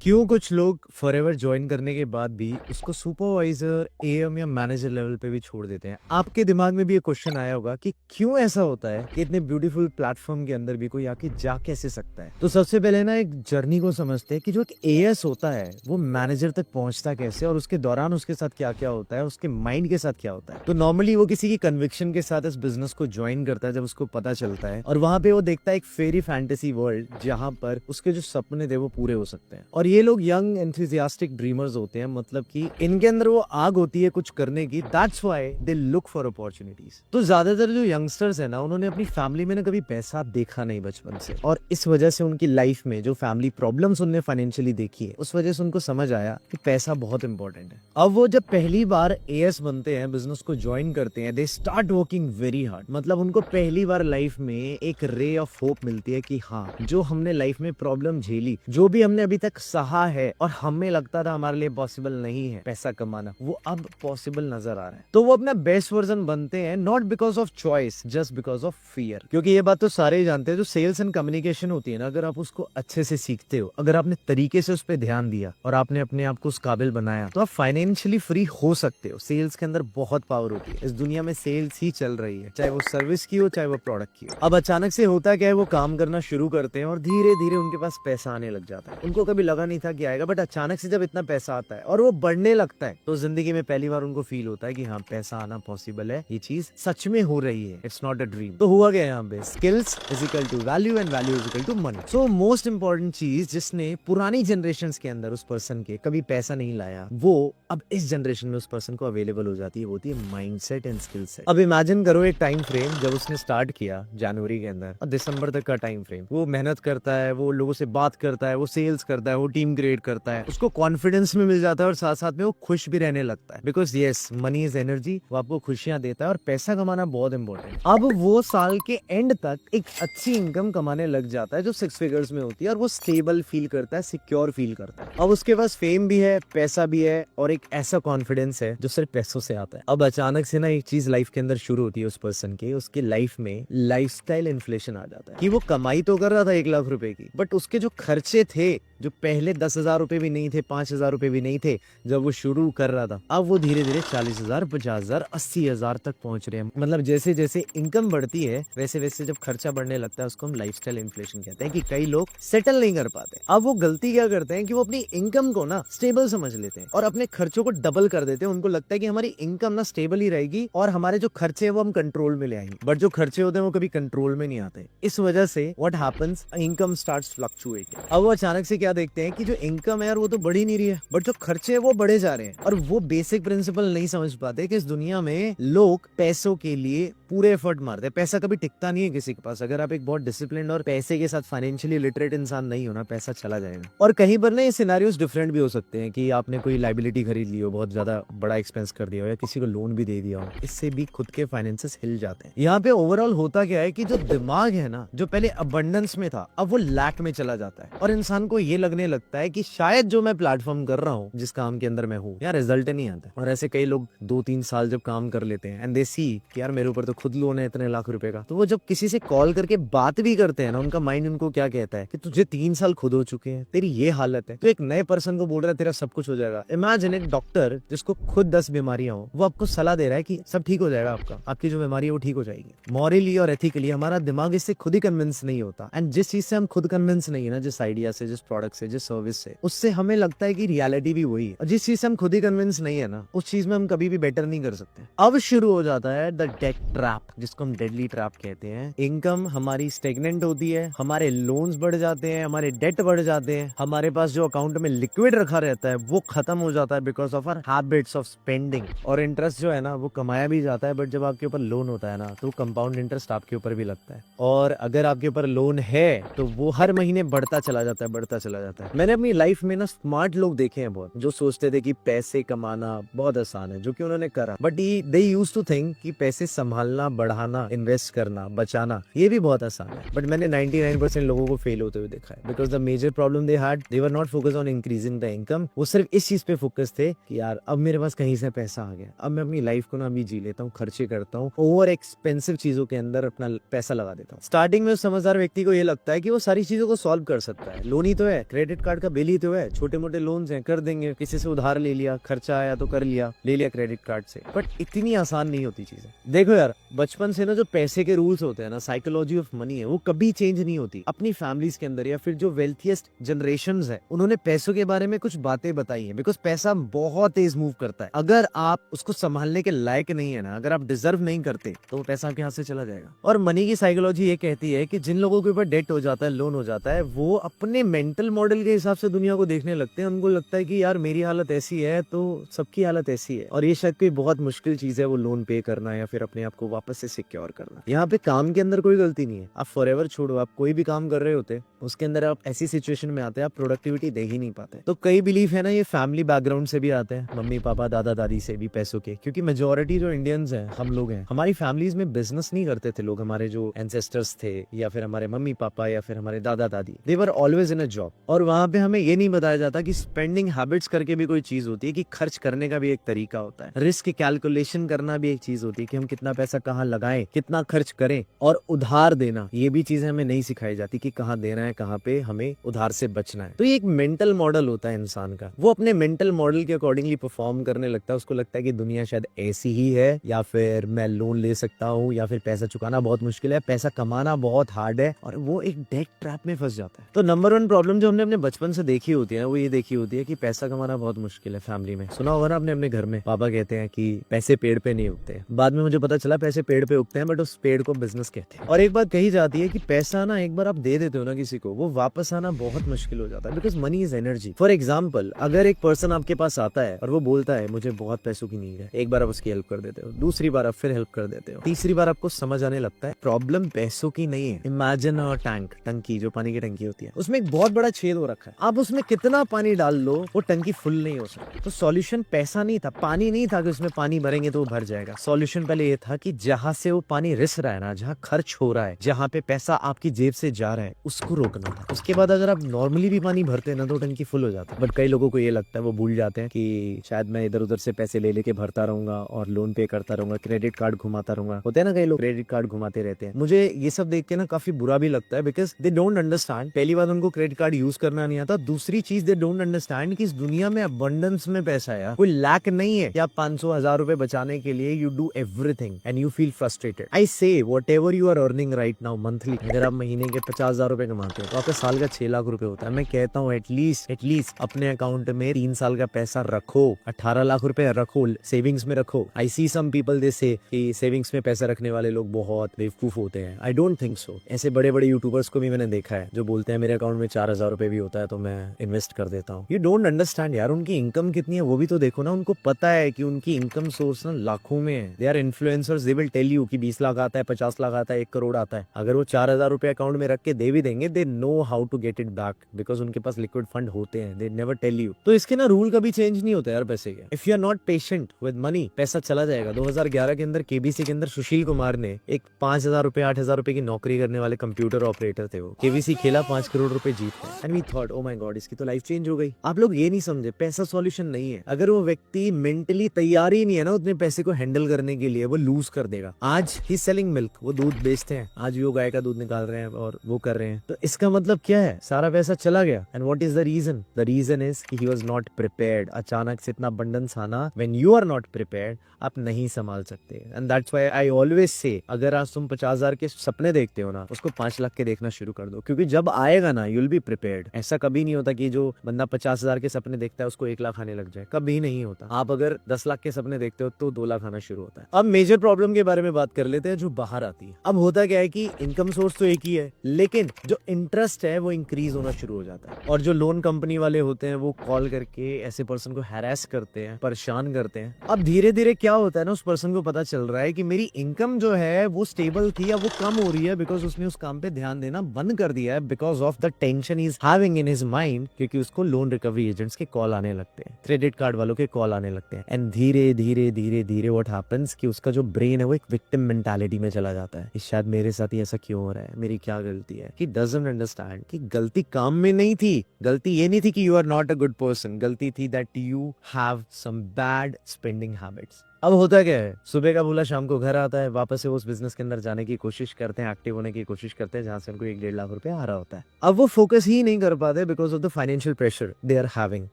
क्यों कुछ लोग फॉरएवर ज्वाइन करने के बाद भी उसको सुपरवाइजर एएम या मैनेजर लेवल पे भी छोड़ देते हैं? आपके दिमाग में भी ये क्वेश्चन आया होगा कि क्यों ऐसा होता है कि इतने ब्यूटीफुल प्लेटफॉर्म के अंदर भी कोई आके जा कैसे सकता है। तो सबसे पहले ना एक जर्नी को समझते हैं कि जो एक एएस होता है वो मैनेजर तक पहुंचता कैसे और उसके दौरान उसके साथ क्या क्या होता है, उसके माइंड के साथ क्या होता है। तो नॉर्मली वो किसी की कन्विक्शन के साथ इस बिजनेस को ज्वाइन करता है जब उसको पता चलता है, और वहां पे वो देखता है एक फेरी फैंटेसी वर्ल्ड जहां पर उसके जो सपने थे वो पूरे हो सकते हैं। और ये लोग यंग एंथुसियास्टिक ड्रीमर्स होते हैं, मतलब कि इनके अंदर वो आग होती है कुछ करने की। That's why they look for opportunities. तो ज्यादातर जो यंगस्टर्स है ना, उन्होंने अपनी फैमिली में ना कभी पैसा देखा नहीं बचपन से, और इस वजह से उनकी लाइफ में जो फैमिली प्रॉब्लम्स उनने फाइनेंशियली देखी है उस वजह से उनको समझ आया कि पैसा बहुत इंपॉर्टेंट है। अब वो जब पहली बार एएस बनते हैं, बिजनेस को ज्वाइन करते हैं, they start working very hard. मतलब उनको पहली बार लाइफ में एक रे ऑफ होप मिलती है कि हाँ, जो हमने लाइफ में प्रॉब्लम झेली, जो भी हमने अभी तक सहा है और हमें लगता था हमारे लिए पॉसिबल नहीं है पैसा कमाना, वो अब पॉसिबल नजर आ रहा है। तो वो अपना बेस्ट वर्जन बनते हैं, not because of choice, just because of fear. क्योंकि ये बात तो सारे ही जानते हैं, जो सेल्स एंड कम्युनिकेशन होती है ना, अगर आप उसको अच्छे से सीखते हो, अगर आपने तरीके से उस पर ध्यान दिया और आपने अपने आप को उस काबिल बनाया, तो आप फाइनेंशियली फ्री हो सकते हो। सेल्स के अंदर बहुत पावर होती है। इस दुनिया में सेल्स ही चल रही है, चाहे वो सर्विस की हो चाहे वो प्रोडक्ट की हो। अब अचानक से होता क्या है, वो काम करना शुरू करते हैं और धीरे धीरे उनके पास पैसा आने लग जाता है। उनको कभी लगा नहीं था कि आएगा, बट अचानक से जब इतना पैसा आता है और वो बढ़ने लगता है, तो जिंदगी में पहली बार उनको फील होता है कि हाँ, पैसा आना पॉसिबल है, ये चीज सच में हो रही है, इट्स नॉट अ ड्रीम। तो हुआ क्या यहाँ पे, skills is equal to value and value is equal to money. So most important चीज जिसने पुरानी जनरेशन के अंदर उस पर्सन के कभी पैसा नहीं लाया, वो अब इस जनरेशन में उस पर्सन को अवेलेबल हो जाती है, होती है माइंडसेट एंड स्किल सेट। अब इमेजिन करो एक टाइम फ्रेम जब उसने स्टार्ट किया जनवरी के अंदर, और दिसंबर तक का टाइम फ्रेम। वो मेहनत करता है, वो लोगों से बात करता है, वो सेल्स करता है, वो टीम क्रिएट करता है, उसको कॉन्फिडेंस में मिल जाता है और साथ साथ में वो खुश भी रहने लगता है। Because yes, money is energy. वो आपको खुशियां देता है और पैसा कमाना बहुत इंपॉर्टेंट है। अब वो साल के एंड तक एक अच्छी इनकम कमाने लग जाता है जो 6 फिगर्स में होती है, और वो स्टेबल फील करता है, सिक्योर फील करता है। अब उसके पास फेम भी है, पैसा भी है, और एक ऐसा कॉन्फिडेंस है जो सिर्फ पैसों से आता है। अब अचानक से ना एक चीज लाइफ के अंदर शुरू होती है उस पर्सन के, उसके लाइफ में लाइफस्टाइल इन्फ्लेशन आ जाता है। कि वो कमाई तो कर रहा था 1 लाख रुपए की, बट उसके जो खर्चे थे, जो पहले 10,000 रुपए भी नहीं थे, 5,000 रुपए भी नहीं थे जब वो शुरू कर रहा था, अब वो धीरे धीरे 40,000, 50,000, 80,000 तक पहुंच रहे हैं। मतलब जैसे जैसे इनकम बढ़ती है वैसे वैसे जब खर्चा बढ़ने लगता है, उसको हम लाइफस्टाइल इन्फ्लेशन कहते हैं। कि कई लोग सेटल नहीं कर पाते। अब वो गलती क्या करते हैं कि वो अपनी इनकम को ना स्टेबल समझ लेते हैं और अपने खर्चों को डबल कर देते हैं। उनको लगता है कि हमारी इनकम ना स्टेबल ही रहेगी और हमारे जो खर्चे हैं वो हम कंट्रोल में ले आएंगे, बट जो खर्चे होते हैं वो कभी कंट्रोल में नहीं आते। इस वजह से what happens, income starts fluctuating. अब वो अचानक से क्या देखते हैं कि जो इनकम है यार वो तो बढ़ ही नहीं रही है, बट जो खर्चे है वो बढ़े जा रहे हैं। और वो बेसिक प्रिंसिपल नहीं समझ पाते कि इस दुनिया में लोग पैसों के लिए पूरे एफर्ट मारते हैं। पैसा कभी टिकता नहीं है किसी के पास। अगर आप एक बहुत डिसिप्लिन और पैसे के साथ फाइनेंशियली लिटरेट इंसान नहीं हो ना, पैसा चला जाएगा। और कहीं पर ना ये सिनेरियोस डिफरेंट भी हो सकते हैं कि आपने कोई लाइबिलिटी खरीद ली हो, बहुत ज्यादा बड़ा एक्सपेंस कर दिया हो, या किसी को लोन भी दे दिया हो, इससे भी खुद के फाइनेंसेस हिल जाते हैं। यहाँ पे ओवरऑल होता क्या है कि जो दिमाग है ना, जो पहले अबंडेंस में था, अब वो लैक में चला जाता है, और इंसान को ये लगने लगता है कि शायद जो मैं प्लेटफॉर्म कर रहा हूँ, जिस काम के अंदर मैं हूँ, यार रिजल्ट नहीं आता। और ऐसे कई लोग 2-3 साल जब काम कर लेते हैं एंड दे सी कि यार मेरे ऊपर तो खुद लोन है इतने लाख रुपए का, तो वो जब किसी से कॉल करके बात भी करते हैं ना, उनका माइंड उनको क्या कहता है कि तुझे 3 साल खुद हो चुके हैं, तेरी ये हालत है, तो एक नए पर्सन को बोल रहा है तेरा सब कुछ हो जाएगा। इमेजिन एक डॉक्टर जिसको खुद 10 बीमारियां हो, वो आपको सलाह दे रहा है कि सब ठीक हो जाएगा, आपका आपकी जो बीमारी है वो ठीक हो जाएगी। मॉरली और एथिकली हमारा दिमाग इससे खुद ही कन्विंस नहीं होता, एंड जिस चीज से हम खुद कन्विंस नहीं है ना, जिस आइडिया से, जिस प्रोडक्ट से, जिस सर्विस से, उससे हमें लगता है कि रियलिटी भी वही है। और जिस चीज से हम खुद ही कन्विंस नहीं है ना, उस चीज में हम कभी भी बेटर नहीं कर सकते। अब शुरू हो जाता है द डेट ट्रैप, जिसको हम डेडली ट्रैप कहते हैं। इनकम हमारी स्टेगनेंट होती है, हमारे लोन्स बढ़ जाते हैं, हमारे डेट बढ़ जाते हैं, हमारे पास जो अकाउंट में लिक्विड रखा रहता है वो खत्म हो जाता है because of our habits of spending. और इंटरेस्ट जो है ना वो कमाया भी जाता है, बट जब आपके ऊपर लोन होता है ना, तो कंपाउंड इंटरेस्ट आपके ऊपर भी लगता है। और अगर आपके ऊपर लोन है तो वो हर महीने बढ़ता चला जाता है, बढ़ता चला जाता है। मैंने अपनी लाइफ में ना स्मार्ट लोग देखे हैं बहुत, जो सोचते थे कि पैसे कमाना बहुत आसान है, जो कि उन्होंने करा, but they used to think कि पैसे संभालना संभालना, बढ़ाना, इन्वेस्ट करना, बचाना, ये भी बहुत आसान है। बट मैंने 99% लोगों को फेल होते हुए देखा है, because the major problem they had, they were not focus on increasing the income. वो सिर्फ इस चीज पे फोकस थे कि यार अब मेरे पास कहीं से पैसा आ गया, अब मैं अपनी लाइफ को ना अभी जी लेता हूँ, खर्चे करता हूँ, ओवर एक्सपेंसिव चीजों के अंदर अपना पैसा लगा देता हूँ। स्टार्टिंग में उस समझदार व्यक्ति को ये लगता है कि वो सारी चीजों को सॉल्व कर सकता है। लोन ही तो है, क्रेडिट कार्ड का बिल ही तो है, छोटे मोटे लोन्स हैं, कर देंगे, किसी से उधार ले लिया, खर्चा आया तो कर लिया, ले लिया क्रेडिट कार्ड से। बट इतनी आसान नहीं होती चीजें। देखो यार, बचपन से ना जो पैसे के रूल्स होते हैं ना, साइकोलॉजी ऑफ मनी है, वो कभी चेंज नहीं होती। अपनी फैमिलीज के अंदर या फिर जो वेल्थिएस्ट जनरेशंस है, उन्होंने पैसों के बारे में कुछ बातें बताई है, बिकॉज पैसा बहुत तेज मूव करता है। अगर आप उसको संभालने के लायक नहीं है ना, अगर आप डिजर्व नहीं करते, तो वो पैसा आपके हाथ से चला जाएगा। और मनी की साइकोलॉजी ये कहती है कि जिन लोगों के ऊपर डेट हो जाता है, लोन हो जाता है, वो अपने मेंटल मॉडल के हिसाब से दुनिया को देखने लगते हैं। उनको लगता है कि यार मेरी हालत ऐसी है तो सबकी हालत ऐसी है, और ये शायद कोई बहुत मुश्किल चीज है वो लोन पे करना या फिर अपने आप को वापस से सिक्योर करना। यहाँ पे काम के अंदर कोई गलती नहीं है। आप फॉरएवर छोड़ो, आप कोई भी काम कर रहे होते, उसके अंदर आप ऐसी सिचुएशन में आते हैं, आप प्रोडक्टिविटी दे ही नहीं पाते। तो कई बिलीफ है ना, ये फैमिली बैकग्राउंड से भी आते हैं, मम्मी पापा दादा दादी से भी पैसों के, क्योंकि मेजोरिटी जो इंडियंस हैं, हम लोग हैं, हमारी फैमिलीज में बिजनेस नहीं करते थे लोग। हमारे जो एंसेस्टर्स थे या फिर हमारे मम्मी पापा या फिर हमारे दादा दादी, दे were always in a job. और वहां पे हमें ये नहीं बताया जाता कि स्पेंडिंग हैबिट्स करके भी कोई चीज होती है, कि खर्च करने का भी एक तरीका होता है, रिस्क कैलकुलेशन करना भी एक चीज होती है, कि हम कितना पैसा कहाँ लगाएं, कितना खर्च करें, और उधार देना, ये भी चीजें हमें नहीं सिखाई जाती कि कहाँ देना है, कहाँ पे हमें उधार से बचना है। तो ये एक मेंटल मॉडल होता है इंसान का, वो अपने मेंटल मॉडल के अकॉर्डिंगली परफॉर्म करने लगता है। उसको लगता है कि दुनिया शायद ऐसी ही है, या फिर मैं लोन ले सकता हूँ, या फिर पैसा चुकाना बहुत मुश्किल है, पैसा कमाना बहुत हार्ड है, और वो एक डेट ट्रैप में फंस जाता है। तो नंबर 1 प्रॉब्लम जो हमने अपने बचपन से देखी होती है ना, वो ये देखी होती है कि पैसा कमाना बहुत मुश्किल है। फैमिली में सुना होगा ना आपने, अपने घर में पापा कहते हैं कि पैसे पेड़ पे नहीं उगते। बाद में मुझे पता चला पैसे पेड़ पे उगते हैं, बट उस पेड़ को बिजनेस कहते हैं। और एक बात कही जाती है कि पैसा ना एक बार आप दे देते हो ना किसी को, वो वापस आना बहुत मुश्किल हो जाता है, because money is energy. For example, अगर एक पर्सन आपके पास आता है और वो बोलता है मुझे बहुत पैसों की नीड है, एक बार आप उसकी हेल्प कर देते हो, दूसरी बार आप फिर हेल्प कर देते हो, तीसरी बार आपको समझ आने लगता है प्रॉब्लम पैसों की नहीं है। इमेजिन अ टैंक, टंकी, जो पानी की टंकी होती है, उसमें एक बहुत बड़ा छेद हो रखा है, आप उसमें कितना पानी डाल लो वो टंकी फुल नहीं हो सकती। तो सॉल्यूशन पैसा नहीं था, पानी नहीं था कि उसमें पानी भरेंगे तो वो भर जाएगा। सॉल्यूशन पहले ये था कि जहां से वो पानी रिस रहा है ना, जहां खर्च हो रहा है, जहां पे पैसा आपकी जेब से जा रहा है, उसको रोकना था। उसके बाद अगर आप नॉर्मली भी पानी भरते हैं ना, तो टंकी फुल हो जाता है। बट कई लोगों को ये लगता है, वो भूल जाते हैं कि शायद मैं इधर उधर से पैसे ले लेके भरता रहूंगा और लोन पे करता रहूंगा, क्रेडिट कार्ड घुमाता रहूंगा। होते हैं ना कई लोग क्रेडिट कार्ड घुमाते रहते हैं। मुझे ये सब देख के ना काफी बुरा भी लगता है, बिकॉज दे डोंट अंडरस्टैंड। पहली बात, उनको क्रेडिट कार्ड यूज करना नहीं आता। दूसरी चीज, दे डोंट अंडरस्टैंड कि इस दुनिया में अबंडेंस में पैसा है, कोई लैक नहीं है कि आप 500-1000 रुपए बचाने के लिए you do everything and you feel frustrated. I say whatever you are earning right now monthly, अगर आप महीने के 50,000 रुपए कमाते हो तो आपका साल का 6 लाख रुपए होता है। मैं कहता हूँ एटलीस्ट अपने अकाउंट में 3 साल का पैसा रखो, 18 लाख रुपए रखो, सेविंग्स में रखो। आई सी सम पीपल दे से कि सेविंग्स में पैसा रखने वाले लोग बहुत बेवकूफ होते हैं। I don't think so. ऐसे बड़े बड़े यूट्यूबर्स को भी मैंने देखा है जो बोलते हैं मेरे अकाउंट में 4,000 रुपए भी होता है तो मैं इन्वेस्ट कर देता हूँ। यू डोंट अंडरस्टैंड यार, उनकी इनकम कितनी है वो भी तो देखो ना। उनको पता है कि उनकी इनकम सोर्स ना लाखों में है। They are influencers, they will tell you कि 20 लाख आता है, 50 लाख आता है, 1 करोड़ आता है। अगर वो 4,000 रुपए अकाउंट में रख के दे भी देंगे, they know how to get it back, because उनके पास लिक्विड फंड होते हैं। They never tell you. तो इसके ना रूल कभी चेंज नहीं होता यार पैसे के। If you are not patient with money, पैसा चला जाएगा। 2011 के अंदर केबीसी के अंदर सुशील कुमार ने एक 5,000 रुपए 8,000 रुपए की नौकरी करने वाले कंप्यूटर ऑपरेटर थे। वो केबीसी खेला, 5 करोड़ रुपए जीत गए। And we thought oh my god, इसकी तो लाइफ चेंज हो गई। आप लोग ये नहीं समझे, पैसा सॉल्यूशन नहीं है। अगर वो व्यक्ति मेंटली तैयार ही नहीं है ना उतने पैसे को हैंडल करने के लिए, वो लूज कर देगा। आज ही सेलिंग मिल्क, वो दूध बेचते हैं, आज वो गाय का दूध निकाल रहे हैं और वो कर रहे हैं। तो इसका मतलब क्या है? सारा पैसा चला गया। And what is the reason? The reason is कि ही वाज नॉट प्रिपेयर्ड। अचानक से इतना अबंडेंस आना, when you are not prepared, आप नहीं संभाल सकते। And that's why I always say, अगर आज तुम 50,000 के सपने देखते हो ना, उसको 5 लाख के देखना शुरू कर दो, क्योंकि जब आएगा ना यू विल बी प्रिपेयर्ड। ऐसा कभी नहीं होता कि जो बंदा 50,000 के सपने देखता है उसको 1 लाख आने लग जाए, कभी नहीं होता। आप अगर 10 लाख के सपने देखते हो तो 2 लाख आना शुरू होता है। अब मेजर प्रॉब्लम के बारे में बात कर लेते हैं जो बाहर आती है। अब होता क्या है कि इनकम सोर्स तो एक ही है, लेकिन जो इंटरेस्ट है वो इंक्रीज होना शुरू हो जाता है। और जो लोन कंपनी वाले होते हैं वो कॉल करके ऐसे पर्सन को हैरेस करते हैं, परेशान करते हैं। अब धीरे धीरे क्या होता है ना, उस पर्सन को पता चल रहा है कि मेरी इनकम जो है वो स्टेबल थी या वो कम हो रही है, बिकॉज उसने उस काम पे ध्यान देना बंद कर दिया है, because of the tension is having in his mind. क्योंकि उसको लोन रिकवरी एजेंट्स के कॉल आने लगते हैं, क्रेडिट कार्ड वालों के कॉल आने लगते हैं। एंड धीरे धीरे धीरे धीरे व्हाट हैपेंस कि उसका जो ब्रेन है वो एक विक्टिम मेंटालिटी में चला जाता है कि शायद मेरे साथ ही ऐसा क्यों हो रहा है, मेरी क्या गलती है। ही डजंट अंडरस्टैंड कि गलती काम में नहीं थी, गलती ये नहीं थी कि you are not a good person, गलती थी that you have some bad spending habits. अब होता क्या है, सुबह का भूला शाम को घर आता है, वापस से उस बिजनेस के अंदर जाने की कोशिश करते हैं, एक्टिव होने की कोशिश करते हैं जहां से उनको 1-1.5 लाख रुपए आ रहा होता है। अब वो फोकस ही नहीं कर पाते because of the financial pressure they are having.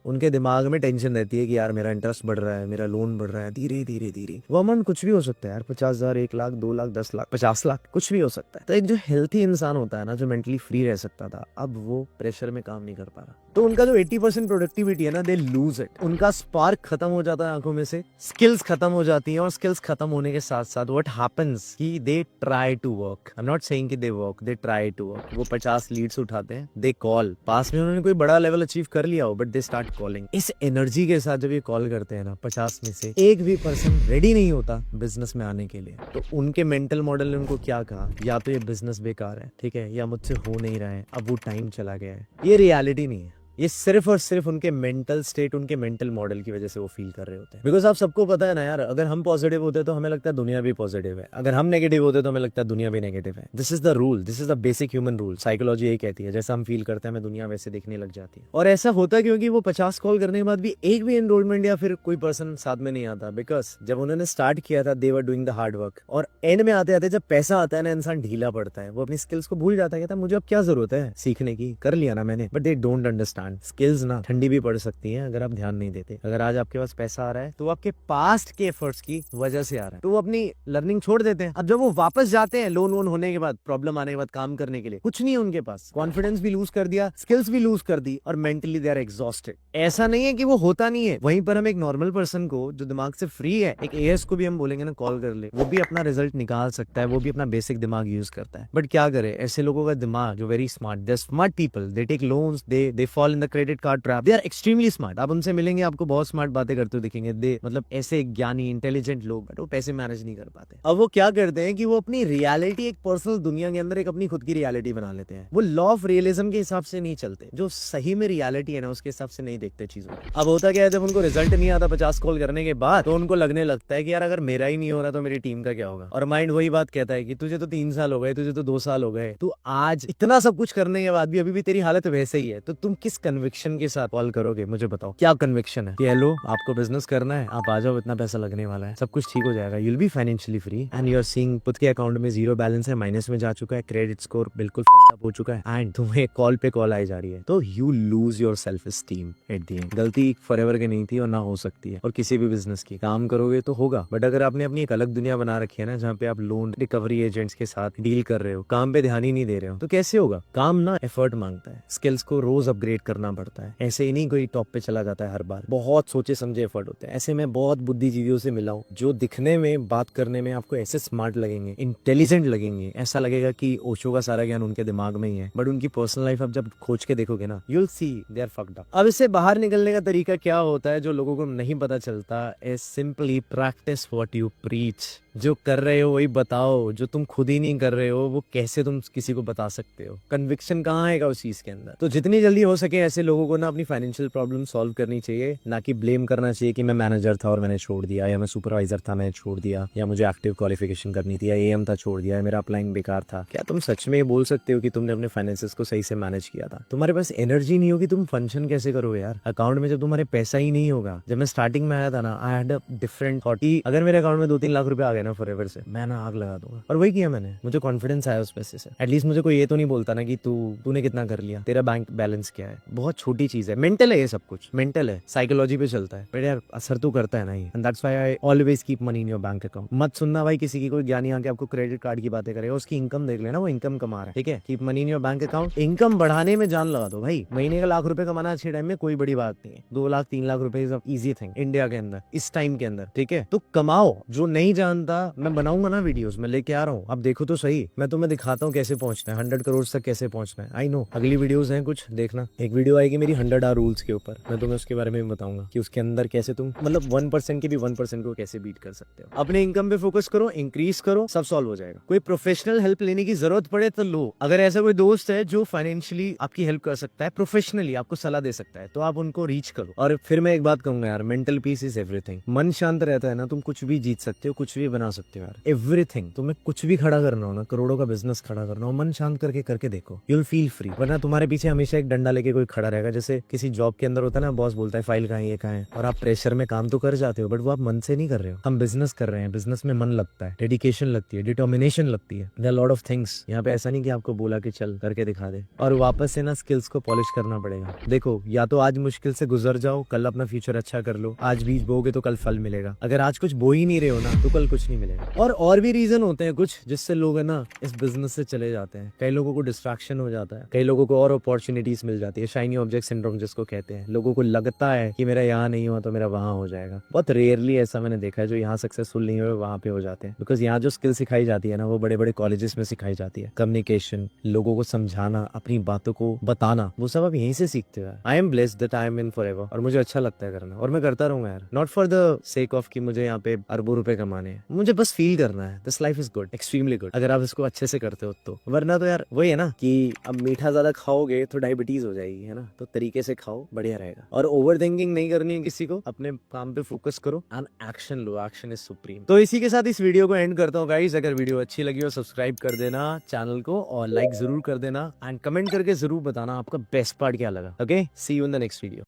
उनके दिमाग में टेंशन रहती है कि यार मेरा इंटरेस्ट बढ़ रहा है, मेरा लोन बढ़ रहा है, धीरे धीरे धीरे। वो अमाउंट कुछ भी हो सकता है यार, 50,000, 1 लाख, 2 लाख, 10 लाख, 50 लाख, कुछ भी हो सकता है। तो एक जो हेल्थी इंसान होता है ना, जो मेंटली फ्री रह सकता था, अब वो प्रेशर में काम नहीं कर पा रहा। तो उनका जो 80% प्रोडक्टिविटी है ना, दे लूज इट। उनका स्पार्क खत्म हो जाता है आंखों में से, स्किल्स खत्म हो जाती हैं, और स्किल्स खत्म होने के साथ साथ व्हाट हैपेंस कि they try to work. I am not saying कि they work, they try to work. वो 50 लीड्स उठाते हैं, दे कॉल, पास में उन्होंने कोई बड़ा लेवल अचीव कर लिया हो, बट दे स्टार्ट कॉलिंग। इस एनर्जी के साथ जब ये कॉल करते हैं ना, 50 में से एक भी पर्सन रेडी नहीं होता बिजनेस में आने के लिए। तो उनके मेंटल मॉडल ने उनको क्या कहा, या तो ये बिजनेस बेकार है, ठीक है, या मुझसे हो नहीं रहा है, अब वो टाइम चला गया है। ये रियलिटी नहीं है, ये सिर्फ और सिर्फ उनके मेंटल स्टेट, उनके मेंटल मॉडल की वजह से वो फील कर रहे होते हैं। बिकॉज आप सबको पता है ना यार, अगर हम पॉजिटिव होते हैं तो हमें लगता है दुनिया भी पॉजिटिव है, अगर हम नेगेटिव होते हैं तो हमें लगता है दुनिया भी नेगेटिव है। This is the rule, this is the basic human rule. Psychology यही कहती है, जैसा हम फील करते हैं हमें दुनिया वैसे दिखने लग जाती है। और ऐसा होता है क्योंकि वो 50 कॉल करने के बाद भी एक भी एनरोलमेंट या फिर कोई पर्सन साथ में नहीं आता। बिकॉज जब उन्होंने स्टार्ट किया था, they were doing the hard work, और एंड में आते आते जब पैसा आता है ना, इंसान ढीला पड़ता है, वो अपनी स्किल्स को भूल जाता है, कहता है मुझे अब क्या जरूरत है सीखने की, कर लिया ना मैंने। But they don't understand, skills ना ठंडी भी पड़ सकती है अगर आप ध्यान नहीं देते। अगर आज आपके पास पैसा आ रहा है तो आपके पास्ट के एफर्ट्स की वजह से आ रहा है, तो वो अपनी लर्निंग छोड़ देते हैं। अब जब वो वापस जाते हैं लोन वोन होने के बाद, प्रॉब्लम आने के बाद, काम करने के लिए कुछ नहीं है उनके पास, कॉन्फिडेंस भी लूज कर दिया, स्किल्स भी लूज कर दी, और मेंटली दे आर एग्जॉस्टेड। ऐसा नहीं है कि वो होता नहीं है। वहीं पर हम एक नॉर्मल पर्सन को जो दिमाग से फ्री है, एक एएस को भी हम बोलेंगे ना कॉल कर ले, वो भी अपना रिजल्ट निकाल सकता है, वो भी अपना बेसिक दिमाग यूज करता है। बट क्या करे, ऐसे लोगों का दिमाग जो very smart, they smart people, they take loans, they fall in the credit card trap, they are extremely smart. आप उनसे मिलेंगे आपको बहुत स्मार्ट बातें करते हुए दिखेंगे, दे मतलब ऐसे ज्ञानी इंटेलिजेंट लोग, बट वो पैसे मैनेज नहीं कर पाते। अब वो क्या करते हैं कि वो अपनी रियलिटी, एक पर्सनल दुनिया के अंदर एक अपनी खुद की रियलिटी बना लेते हैं। वो लॉ ऑफ रियलिज्म के हिसाब से नहीं चलते, जो सही में रियलिटी है ना उसके हिसाब से नहीं देखते चीजों को। अब होता क्या है, जब उनको रिजल्ट नहीं आता 50 कॉल करने के बाद, तो उनको लगने लगता है कि यार अगर मेरा ही नहीं हो रहा तो मेरी टीम का क्या होगा। और माइंड वही बात कहता है कि तुझे तो 3 साल हो गए, तुझे तो 2 साल हो गए, तू आज इतना सब कुछ करने के बाद भी अभी भी तेरी हालत वैसे ही है, तो तुम किस कन्विक्शन के साथ कॉल करोगे, मुझे बताओ। क्या कन्विक्शन है कि हेलो आपको बिजनेस करना है, आप आ जाओ, इतना पैसा लगने वाला है, सब कुछ ठीक हो जाएगा, you will be financially free, and you are seeing खुद के अकाउंट में 0 बैलेंस है, माइनस में जा चुका है, क्रेडिट स्कोर बिल्कुल फक्ड अप हो चुका है, एंड तुम्हें कॉल पे कॉल आई जा रही है, तो you lose your self esteem at the end. गलती फॉरएवर की नहीं थी और ना हो सकती है, और किसी भी बिजनेस की काम करोगे तो होगा। बट अगर आपने अपनी एक अलग दुनिया बना रखी है ना, जहाँ पे आप लोन रिकवरी एजेंट्स के साथ डील कर रहे हो, काम पे ध्यान ही नहीं दे रहे हो, तो कैसे होगा। काम ना एफर्ट मांगता है, स्किल्स को रोज अपग्रेड करना पड़ता है, ऐसे ही नहीं कोई टॉप पे चला जाता है हर बार, बहुत सोचे समझे एफर्ट होते हैं। ऐसे मैं बहुत बुद्धिजीवियों से मिला हूँ जो दिखने में, बात करने में आपको ऐसे स्मार्ट लगेंगे, इंटेलिजेंट लगेंगे, ऐसा लगेगा कि ओशो का सारा ज्ञान उनके दिमाग में ही है, बट उनकी पर्सनल लाइफ आप जब खोज के देखोगे ना, you will see they are fucked up. अब इससे बाहर निकलने का तरीका क्या होता है जो लोगों को नहीं पता चलता, is simply practice what you preach. जो कर रहे हो वही बताओ, जो तुम खुद ही नहीं कर रहे हो वो कैसे तुम किसी को बता सकते हो। कन्विक्शन कहाँ आएगा उस चीज के अंदर। तो जितनी जल्दी हो सके ऐसे लोगों को ना अपनी फाइनेंशियल प्रॉब्लम सॉल्व करनी चाहिए, ना कि ब्लेम करना चाहिए कि मैं मैनेजर था और मैंने छोड़ दिया, या मैं सुपरवाइजर था मैंने छोड़ दिया, या मुझे एक्टिव क्वालिफिकेशन करनी थी, या एएम था छोड़ दिया, या मेरा अप्लाइंग बेकार था। क्या तुम सच में बोल सकते हो कि तुमने अपने फाइनेंसेस को सही से मैनेज किया था? तुम्हारे पास एनर्जी नहीं होगी, तुम फंक्शन कैसे करोगे यार अकाउंट में, जब तुम्हारे पैसा ही नहीं होगा। जब मैं स्टार्टिंग में आया था ना, I had a different thought कि अगर मेरे अकाउंट में 2-3 लाख रुपए आ गए ना फॉरएवर से, मैं ना आग लगा दूंगा। और वही किया मैंने, मुझे कॉन्फिडेंस आया उस पैसे से। एटलीस्ट मुझे कोई ये तो नहीं बोलता ना कि तूने कितना कर लिया, तेरा बैंक बैलेंस क्या है। बहुत छोटी चीज है, मेंटल है ये सब कुछ, मेंटल है, साइकोलॉजी पे चलता है, पर यार असर तो करता है ना ही। And that's why I always keep money in your bank account. मत सुनना भाई किसी की, कोई ज्ञानी आके आपको क्रेडिट कार्ड की बातें करेगा, उसकी इनकम देख लेना, वो इनकम कमा रहा है, ठीक है। Keep money in your bank account. Income बढ़ाने में जान लगा दो भाई। महीने का 1 लाख रुपए कमाना अच्छे टाइम में कोई बड़ी बात नहीं है। 2 लाख 3 लाख रुपए इज इजी थिंग इंडिया के अंदर इस टाइम के अंदर, ठीक है। तो कमाओ। जो नहीं जानता मैं बनाऊंगा ना वीडियोस, मैं लेके आ रहा हूँ, अब देखो तो सही, मैं तुम्हें दिखाता हूँ कैसे पहुंचना है 100 करोड़ तक, कैसे पहुंचना है। आई नो अगली वीडियोस हैं कुछ, देखना। एक वीडियो आएगी मेरी 100 आवर रूल्स के ऊपर, मैं तुम्हें उसके बारे में भी बताऊंगा कि उसके अंदर कैसे तुम मतलब 1% के भी 1% को कैसे बीट कर सकते हो। अपने इनकम पे फोकस करो, इंक्रीज करो, सब सॉल्व हो जाएगा। कोई प्रोफेशनल हेल्प लेने की जरूरत पड़े तो लो। अगर ऐसा कोई दोस्त है जो फाइनेंशियली आपकी हेल्प कर सकता है, प्रोफेशनली आपको सलाह दे सकता है, तो आप उनको रीच करो। और फिर मैं एक बात कहूंगा यार, मेंटल पीस इज एवरीथिंग। मन शांत रहता है ना, तुम कुछ भी जीत सकते हो, कुछ भी बना बना सकते हो यार। एवरीथिंग, तुम्हें कुछ भी खड़ा करना हो ना, करोड़ों का बिजनेस खड़ा करना हो, मन शांत करके करके देखो, यू विल फील फ्री। वरना तुम्हारे पीछे हमेशा एक डंडा लेके कोई खड़ा रहेगा। जैसे किसी जॉब के अंदर होता है ना, बॉस बोलता है फाइल कहाँ है, ये कहाँ है, और आप प्रेशर में काम तो कर जाते हो, बट वो आप मन से नहीं कर रहे हो। हम बिजनेस कर रहे हैं, बिजनेस में मन लगता है, डेडिकेशन लगती है, डिटर्मिनेशन लगती है, there are lot of things. यहाँ पे ऐसा नहीं कि आपको बोला कि चल करके दिखा दे, और वापस से ना स्किल्स को पॉलिश करना पड़ेगा। देखो, या तो आज मुश्किल से गुजर जाओ, कल अपना फ्यूचर अच्छा कर लो। आज बीज बोगे तो कल फल मिलेगा। अगर आज कुछ बो ही नहीं रहे हो ना, तो कल कुछ नहीं मिलेगा। और भी रीजन होते हैं कुछ, जिससे लोग है ना इस बिजनेस से चले जाते हैं। कई लोगों को डिस्ट्रैक्शन हो जाता है, कई लोगों को और अपॉर्चुनिटीज मिल जाती है, शाइनी ऑब्जेक्ट सिंड्रोम जिसको कहते हैं। लोगों को लगता है कि मेरा यहाँ नहीं हुआ तो मेरा वहां हो जाएगा। बहुत रेयरली ऐसा मैंने देखा है, जो यहाँ सक्सेसफुल नहीं हुए वहां पे हो जाते हैं। बिकॉज यहाँ जो स्किल सिखाई जाती है ना, वो बड़े बड़े कॉलेजेस में सिखाई जाती है। कम्युनिकेशन, लोगों को समझाना, अपनी बातों को बताना, वो सब आप यहीं से सीखते हो। I am blessed that I am in forever, और मुझे अच्छा लगता है करना, और मैं करता रहूंगा यार। Not for the sake of कि मुझे यहाँ पे अरबों रुपए कमाने हैं, मुझे बस फील करना है this life is good, extremely good, अगर आप इसको अच्छे से करते हो तो। वरना तो यार वही है ना कि अब मीठा ज्यादा खाओगे तो डायबिटीज हो जाएगी, है ना। तो तरीके से खाओ, बढ़िया रहेगा। और ओवर थिंकिंग नहीं करनी है किसी को, अपने काम पे फोकस करो and action low, action is supreme. तो इसी के साथ इस वीडियो को एंड करता हूँ गाइस। अगर वीडियो अच्छी लगी हो, सब्सक्राइब कर देना चैनल को, और लाइक जरूर कर देना, एंड कमेंट करके जरूर बताना आपका बेस्ट पार्ट क्या लगा। Okay, see you in the next video.